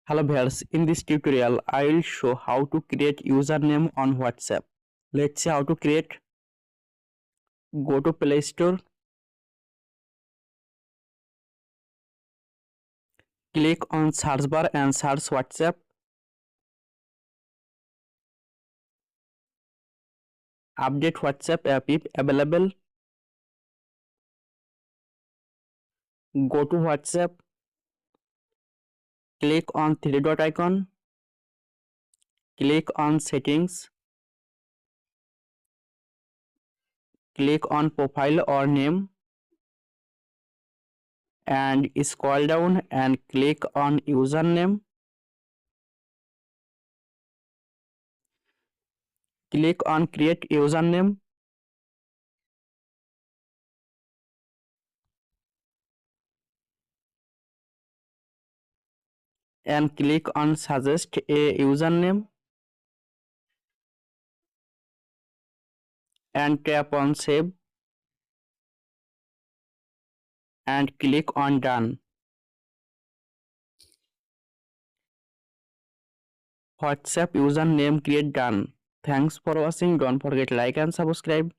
Hello viewers, in this tutorial I will show how to create username on WhatsApp. Let's see how to create. Go to Play Store, click on search bar and search WhatsApp. Update WhatsApp app if available. Go to WhatsApp, click on three dot icon, click on settings, click on profile or name and scroll down and click on username. Click on create username and click on suggest a username and tap on save and click on done. WhatsApp username create done. Thanks for watching. Don't forget like and subscribe.